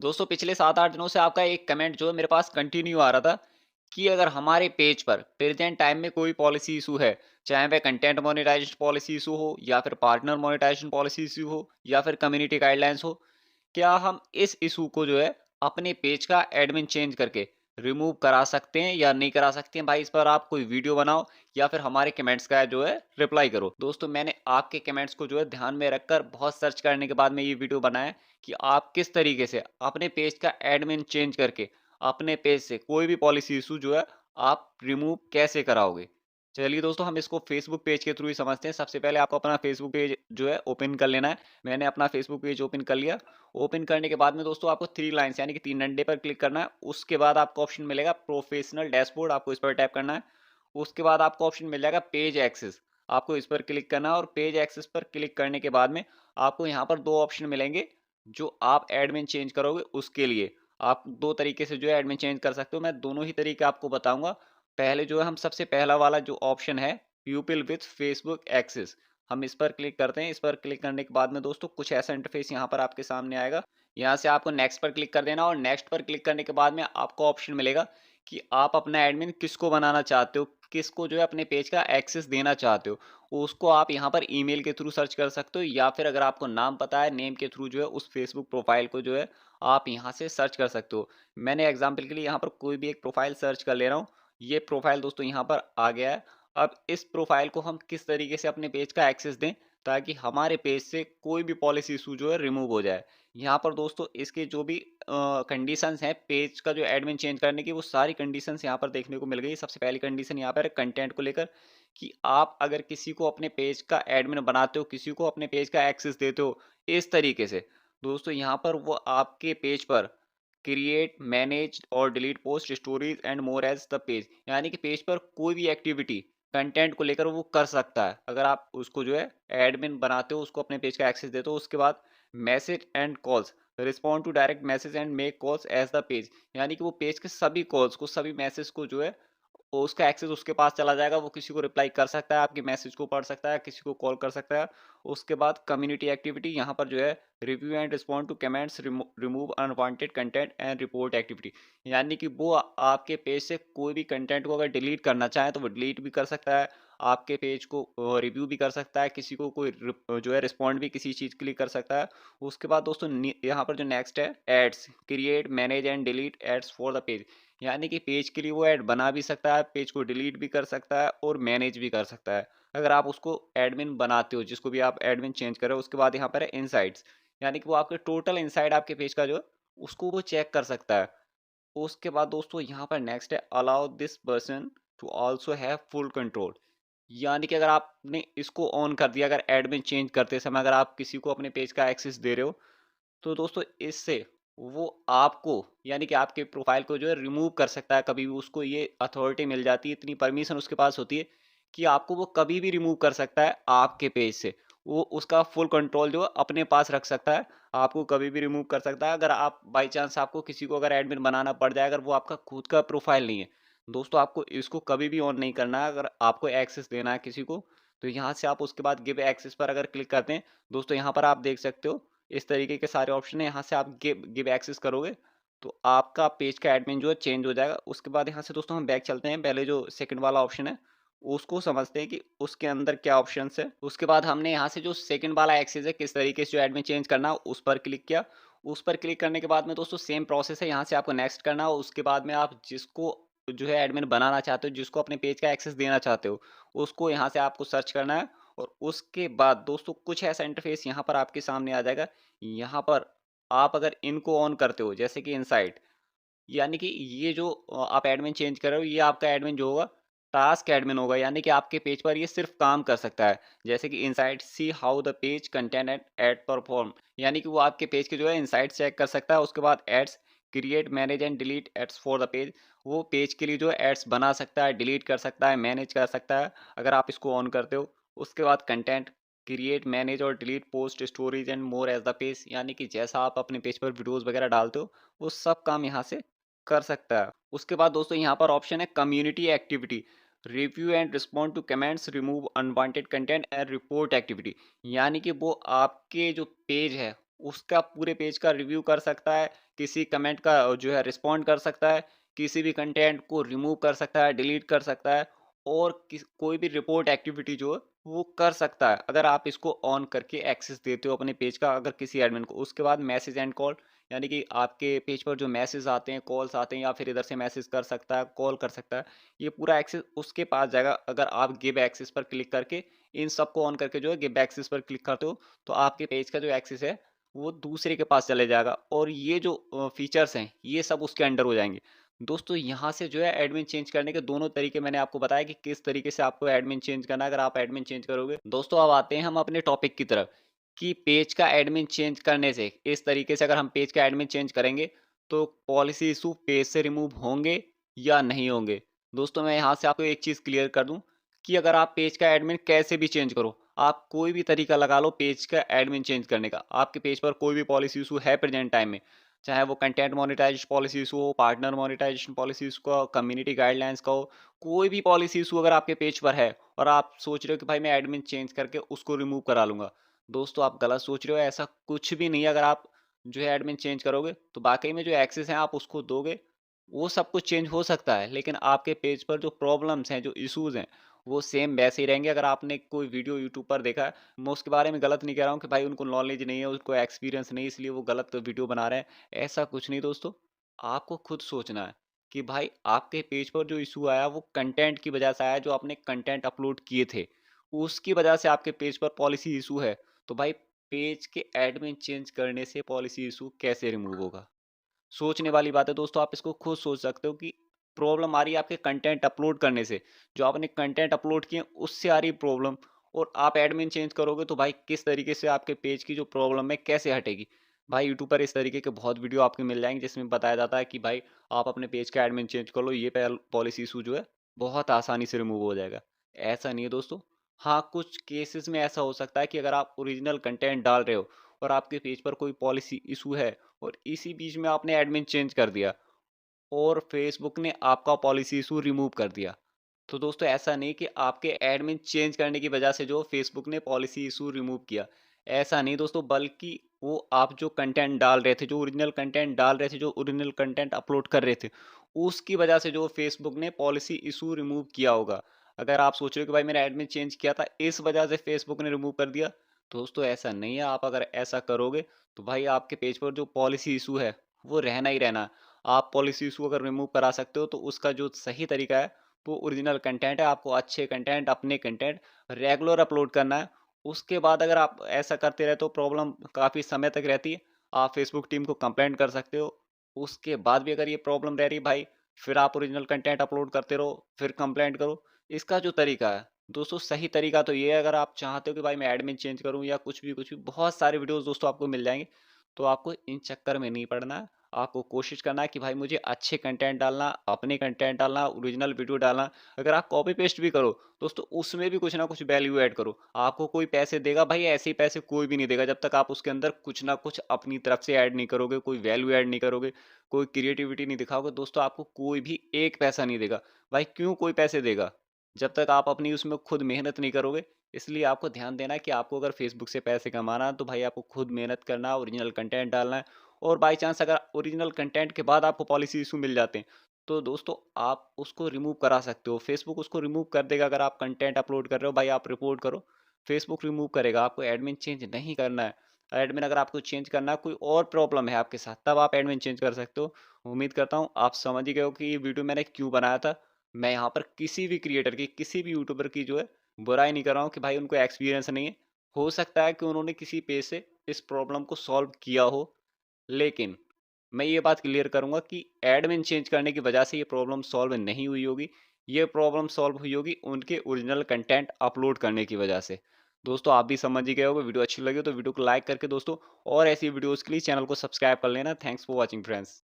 दोस्तों पिछले 7-8 दिनों से आपका एक कमेंट जो है मेरे पास कंटिन्यू आ रहा था कि अगर हमारे पेज पर प्रेजेंट टाइम में कोई पॉलिसी इशू है, चाहे वह कंटेंट मोनेटाइजेशन पॉलिसी इशू हो या फिर पार्टनर मोनेटाइजेशन पॉलिसी इशू हो या फिर कम्युनिटी गाइडलाइंस हो, क्या हम इस इशू को जो है अपने पेज का एडमिन चेंज करके रिमूव करा सकते हैं या नहीं करा सकते हैं? भाई इस पर आप कोई वीडियो बनाओ या फिर हमारे कमेंट्स का जो है रिप्लाई करो। दोस्तों मैंने आपके कमेंट्स को जो है ध्यान में रखकर बहुत सर्च करने के बाद में ये वीडियो बनाया है कि आप किस तरीके से अपने पेज का एडमिन चेंज करके अपने पेज से कोई भी पॉलिसी इशू जो है आप रिमूव कैसे कराओगे। चलिए दोस्तों हम इसको फेसबुक पेज के थ्रू ही समझते हैं। सबसे पहले आपको अपना फेसबुक पेज जो है ओपन कर लेना है। मैंने अपना फेसबुक पेज ओपन कर लिया। ओपन करने के बाद में दोस्तों आपको थ्री लाइन्स यानी कि तीन डंडे पर क्लिक करना है। उसके बाद आपको ऑप्शन मिलेगा प्रोफेशनल डैशबोर्ड, आपको इस पर टैप करना है। उसके बाद आपको ऑप्शन मिल जाएगा पेज एक्सेस, आपको इस पर क्लिक करना है और पेज एक्सेस पर क्लिक करने के बाद में आपको यहाँ पर दो ऑप्शन मिलेंगे जो आप एडमिन चेंज करोगे उसके लिए। आप दो तरीके से जो है एडमिन चेंज कर सकते हो। मैं दोनों ही तरीके आपको बताऊंगा। पहले जो है हम सबसे पहला वाला जो ऑप्शन है प्यूपिल विथ फेसबुक एक्सेस, हम इस पर क्लिक करते हैं। इस पर क्लिक करने के बाद में दोस्तों कुछ ऐसा इंटरफेस यहाँ पर आपके सामने आएगा। यहाँ से आपको नेक्स्ट पर क्लिक कर देना और नेक्स्ट पर क्लिक करने के बाद में आपको ऑप्शन मिलेगा कि आप अपना एडमिन किसको बनाना चाहते हो, किसको जो है अपने पेज का एक्सेस देना चाहते हो। उसको आप यहाँ पर ईमेल के थ्रू सर्च कर सकते हो या फिर अगर आपको नाम पता है नेम के थ्रू जो है उस फेसबुक प्रोफाइल को जो है आप यहाँ से सर्च कर सकते हो। मैंने एग्जांपल के लिए यहाँ पर कोई भी एक प्रोफाइल सर्च कर ले रहा हूँ। ये प्रोफाइल दोस्तों यहाँ पर आ गया है। अब इस प्रोफाइल को हम किस तरीके से अपने पेज का एक्सेस दें ताकि हमारे पेज से कोई भी पॉलिसी इशू जो है रिमूव हो जाए। यहाँ पर दोस्तों इसके जो भी कंडीशंस हैं पेज का जो एडमिन चेंज करने की, वो सारी कंडीशंस यहाँ पर देखने को मिल गई। सबसे पहली कंडीशन यहाँ पर है कंटेंट को लेकर कि आप अगर किसी को अपने पेज का एडमिन बनाते हो, किसी को अपने पेज का एक्सेस देते हो इस तरीके से, दोस्तों यहाँ पर वो आपके पेज पर क्रिएट, मैनेज और delete post, stories and more as the page, यानी कि पेज पर कोई भी एक्टिविटी कंटेंट को लेकर वो कर सकता है अगर आप उसको जो है एडमिन बनाते हो, उसको अपने पेज का एक्सेस देते हो। उसके बाद message and calls, respond to direct message and make calls as the page, यानी कि वो पेज के सभी कॉल्स को, सभी मैसेज को जो है वो उसका एक्सेस उसके पास चला जाएगा। वो किसी को रिप्लाई कर सकता है, आपके मैसेज को पढ़ सकता है, किसी को कॉल कर सकता है। उसके बाद कम्युनिटी एक्टिविटी, यहाँ पर जो है review and respond to comments, remove unwanted content and report activity, यानी कि वो आपके पेज से कोई भी कंटेंट को अगर डिलीट करना चाहे तो वो डिलीट भी कर सकता है, आपके पेज को रिव्यू भी कर सकता है, किसी को कोई जो है रिस्पॉन्ड भी किसी चीज़ के लिए कर सकता है। उसके बाद दोस्तों यहाँ पर जो नेक्स्ट है ads, create, manage and delete ads for the page, यानी कि पेज के लिए वो ऐड बना भी सकता है, पेज को डिलीट भी कर सकता है और मैनेज भी कर सकता है अगर आप उसको एडमिन बनाते हो, जिसको भी आप एडमिन चेंज कर रहे हो। उसके बाद यहाँ पर है इनसाइट्स, यानी कि वो आपके टोटल इनसाइड आपके पेज का जो है उसको वो चेक कर सकता है। उसके बाद दोस्तों यहाँ पर नेक्स्ट है allow this person to also have full control, यानी कि अगर आपने इसको ऑन कर दिया, अगर एडमिन चेंज करते समय अगर आप किसी को अपने पेज का एक्सेस दे रहे हो तो दोस्तों इससे वो आपको, यानी कि आपके प्रोफाइल को जो है रिमूव कर सकता है। कभी भी उसको ये अथॉरिटी मिल जाती है, इतनी परमिशन उसके पास होती है कि आपको वो कभी भी रिमूव कर सकता है आपके पेज से। वो उसका फुल कंट्रोल जो है अपने पास रख सकता है, आपको कभी भी रिमूव कर सकता है। अगर आप बाई चांस आपको किसी को अगर एडमिन बनाना पड़ जाए, अगर वो आपका खुद का प्रोफाइल नहीं है, दोस्तों आपको इसको कभी भी ऑन नहीं करना है। अगर आपको एक्सेस देना है किसी को तो यहाँ से आप उसके बाद गिव एक्सेस पर अगर क्लिक करते हैं, दोस्तों यहाँ पर आप देख सकते हो इस तरीके के सारे ऑप्शन है। यहाँ से आप गिव एक्सेस करोगे तो आपका पेज का एडमिन जो है चेंज हो जाएगा। उसके बाद यहाँ से दोस्तों हम बैक चलते हैं, पहले जो सेकंड वाला ऑप्शन है उसको समझते हैं कि उसके अंदर क्या ऑप्शंस है। उसके बाद हमने यहाँ से जो सेकंड वाला एक्सेस है किस तरीके से जो एडमिन चेंज करना है उस पर क्लिक किया। उस पर क्लिक करने के बाद में दोस्तों सेम प्रोसेस है, यहाँ से आपको नेक्स्ट करना है। उसके बाद में आप जिसको जो है एडमिन बनाना चाहते हो, जिसको अपने पेज का एक्सेस देना चाहते हो, उसको यहाँ से आपको सर्च करना है। और उसके बाद दोस्तों कुछ ऐसा इंटरफेस यहाँ पर आपके सामने आ जाएगा। यहाँ पर आप अगर इनको ऑन करते हो जैसे कि इनसाइट, यानी कि ये जो आप एडमिन चेंज कर रहे हो, ये आपका एडमिन जो होगा टास्क एडमिन होगा, यानी कि आपके पेज पर ये सिर्फ काम कर सकता है। जैसे कि insight see how the page content and ad perform, यानी कि वो आपके पेज के जो है इनसाइट चेक कर सकता है। उसके बाद ads, create, manage and delete ads for the page, वो पेज के लिए जो है एड्स बना सकता है, डिलीट कर सकता है, मैनेज कर सकता है अगर आप इसको ऑन करते हो। उसके बाद कंटेंट, क्रिएट, मैनेज और delete post, stories and more as the page, यानी कि जैसा आप अपने पेज पर वीडियोस वगैरह डालते हो वो सब काम यहाँ से कर सकता है। उसके बाद दोस्तों यहाँ पर ऑप्शन है community activity, review and respond to comments, remove unwanted content and report activity, यानी कि वो आपके जो पेज है उसका पूरे पेज का रिव्यू कर सकता है, किसी कमेंट का जो है रिस्पॉन्ड कर सकता है, किसी भी कंटेंट को रिमूव कर सकता है, डिलीट कर सकता है और कोई भी रिपोर्ट एक्टिविटी जो है वो कर सकता है। अगर आप इसको ऑन करके एक्सेस देते हो अपने पेज का अगर किसी एडमिन को। उसके बाद मैसेज एंड कॉल, यानी कि आपके पेज पर जो मैसेज आते हैं, कॉल्स आते हैं या फिर इधर से मैसेज कर सकता है, कॉल कर सकता है, ये पूरा एक्सेस उसके पास जाएगा। अगर आप गिव एक्सेस पर क्लिक करके इन सबको ऑन करके जो है गिव एक्सेस पर क्लिक करते हो, तो आपके पेज का जो एक्सेस है वो दूसरे के पास चले जाएगा और ये जो फीचर्स हैं ये सब उसके अंडर हो जाएँगे। दोस्तों यहाँ से जो है एडमिन चेंज करने के दोनों तरीके मैंने आपको बताया कि किस तरीके से आपको एडमिन चेंज करना है अगर आप एडमिन चेंज करोगे। दोस्तों अब आते हैं हम अपने टॉपिक की तरफ कि पेज का एडमिन चेंज करने से इस तरीके से अगर हम पेज का एडमिन चेंज करेंगे तो पॉलिसी इशू पेज से रिमूव होंगे या नहीं होंगे। दोस्तों मैं यहाँ से आपको एक चीज़ क्लियर कर दूँ कि अगर आप पेज का एडमिन कैसे भी चेंज करो, आप कोई भी तरीका लगा लो पेज का एडमिन चेंज करने का, आपके पेज पर कोई भी पॉलिसी इशू है प्रेजेंट टाइम में, चाहे वो कंटेंट मोनेटाइजेशन पॉलिसी इशू हो, पार्टनर मोनेटाइजेशन पॉलिसी इशू का, कम्युनिटी गाइडलाइंस का हो, कोई भी पॉलिसी इशू अगर आपके पेज पर है और आप सोच रहे हो कि भाई मैं एडमिन चेंज करके उसको रिमूव करा लूँगा। दोस्तों आप गलत सोच रहे हो, ऐसा कुछ भी नहीं है। अगर आप जो है एडमिन चेंज करोगे, तो वाक़ई में जो एक्सेस हैं आप उसको दोगे, वो सब कुछ चेंज हो सकता है, लेकिन आपके पेज पर जो प्रॉब्लम्स हैं, जो इश्यूज़ हैं, वो सेम वैसे ही रहेंगे। अगर आपने कोई वीडियो यूट्यूब पर देखा है, मैं उसके बारे में गलत नहीं कह रहा हूँ कि भाई उनको नॉलेज नहीं है, उनको एक्सपीरियंस नहीं है इसलिए वो गलत वीडियो बना रहे हैं, ऐसा कुछ नहीं दोस्तों। आपको खुद सोचना है कि भाई आपके पेज पर जो इश्यू आया वो कंटेंट की वजह से आया, जो आपने कंटेंट अपलोड किए थे, उसकी वजह से आपके पेज पर पॉलिसी इश्यू है। तो भाई पेज के एडमिन चेंज करने से पॉलिसी इश्यू कैसे रिमूव होगा? सोचने वाली बात है दोस्तों। आप इसको खुद सोच सकते हो कि प्रॉब्लम आ रही है आपके कंटेंट अपलोड करने से, जो आपने कंटेंट अपलोड किए उससे आ रही प्रॉब्लम, और आप एडमिन चेंज करोगे तो भाई किस तरीके से आपके पेज की जो प्रॉब्लम है कैसे हटेगी। भाई यूट्यूब पर इस तरीके के बहुत वीडियो आपको मिल जाएंगे जिसमें बताया जाता है कि भाई आप अपने पेज का एडमिन चेंज कर लो, ये पॉलिसी इशू जो है बहुत आसानी से रिमूव हो जाएगा। ऐसा नहीं है दोस्तों। हाँ, कुछ केसेस में ऐसा हो सकता है कि अगर आप ओरिजिनल कंटेंट डाल रहे हो और आपके पेज पर कोई पॉलिसी इशू है और इसी बीच में आपने एडमिन चेंज कर दिया और फेसबुक ने आपका पॉलिसी इशू रिमूव कर दिया। तो दोस्तों ऐसा नहीं कि आपके एडमिन चेंज करने की वजह से जो फेसबुक ने पॉलिसी इशू रिमूव किया। ऐसा नहीं दोस्तों, बल्कि वो आप जो कंटेंट डाल रहे थे, जो ओरिजिनल कंटेंट डाल रहे थे, जो ओरिजिनल कंटेंट अपलोड कर रहे थे, उसकी वजह से जो फेसबुक ने पॉलिसी इशू रिमूव किया होगा। अगर आप सोच रहे हो कि भाई मेरा एडमिन चेंज किया था, इस वजह से फेसबुक ने रिमूव कर दिया, तो दोस्तों ऐसा नहीं है। आप अगर ऐसा करोगे, तो भाई आपके पेज पर जो पॉलिसी इशू है, वो रहना ही रहना है। आप पॉलिसी इशू अगर रिमूव करा सकते हो, तो उसका जो सही तरीका है वो ओरिजिनल कंटेंट है। आपको अच्छे कंटेंट, अपने कंटेंट रेगुलर अपलोड करना है। उसके बाद अगर आप ऐसा करते रहे तो प्रॉब्लम काफ़ी समय तक रहती है। आप फेसबुक टीम को कंप्लेंट कर सकते हो। उसके बाद भी अगर ये प्रॉब्लम रह रही है भाई, फिर आप ओरिजिनल कंटेंट अपलोड करते रहो, फिर कंप्लेंट करो। इसका जो तरीका है, दोस्तों सही तरीका तो ये है, अगर आप चाहते हो कि भाई मैं एडमिन चेंज करूँ या कुछ भी, बहुत सारे वीडियोज़ दोस्तों आपको मिल जाएँगे। तो आपको इन चक्कर में नहीं पड़ना है। आपको कोशिश करना है कि भाई मुझे अच्छे कंटेंट डालना, अपने कंटेंट डालना, ओरिजिनल वीडियो डालना। अगर आप कॉपी पेस्ट भी करो, दोस्तों उसमें भी कुछ ना कुछ वैल्यू ऐड करो। आपको कोई पैसे देगा भाई, ऐसे ही पैसे कोई भी नहीं देगा जब तक आप उसके अंदर कुछ ना कुछ अपनी तरफ से ऐड नहीं करोगे, कोई वैल्यू ऐड नहीं करोगे, कोई क्रिएटिविटी नहीं दिखाओगे, दोस्तों आपको कोई भी एक पैसा नहीं देगा। भाई क्यों कोई पैसे देगा? जब तक आप अपनी उसमें खुद मेहनत नहीं करोगे। इसलिए आपको ध्यान देना है कि आपको अगर फेसबुक से पैसे कमाना है, तो भाई आपको खुद मेहनत करना है, ओरिजिनल कंटेंट डालना है। और बाय चांस अगर ओरिजिनल कंटेंट के बाद आपको पॉलिसी इशू मिल जाते हैं, तो दोस्तों आप उसको रिमूव करा सकते हो। फेसबुक उसको रिमूव कर देगा। अगर आप कंटेंट अपलोड कर रहे हो भाई, आप रिपोर्ट करो, फेसबुक रिमूव करेगा। आपको एडमिन चेंज नहीं करना है। एडमिन अगर आपको चेंज करना है, कोई और प्रॉब्लम है आपके साथ, तब आप एडमिन चेंज कर सकते हो। उम्मीद करता हूँ आप समझ ही गए हो कि ये वीडियो मैंने क्यों बनाया था। मैं यहाँ पर किसी भी क्रिएटर की, किसी भी यूट्यूबर की जो है बुराई नहीं कर रहा हूँ कि भाई उनको एक्सपीरियंस नहीं है। हो सकता है कि उन्होंने किसी पेज से इस प्रॉब्लम को सॉल्व किया हो, लेकिन मैं ये बात क्लियर करूँगा कि एडमिन चेंज करने की वजह से ये प्रॉब्लम सॉल्व नहीं हुई होगी। ये प्रॉब्लम सॉल्व हुई होगी उनके ओरिजिनल कंटेंट अपलोड करने की वजह से। दोस्तों आप भी समझ ही गए होंगे। वीडियो अच्छी लगी हो तो वीडियो को लाइक करके दोस्तों और ऐसी वीडियोज़ के लिए चैनल को सब्सक्राइब कर लेना। Thanks for watching friends.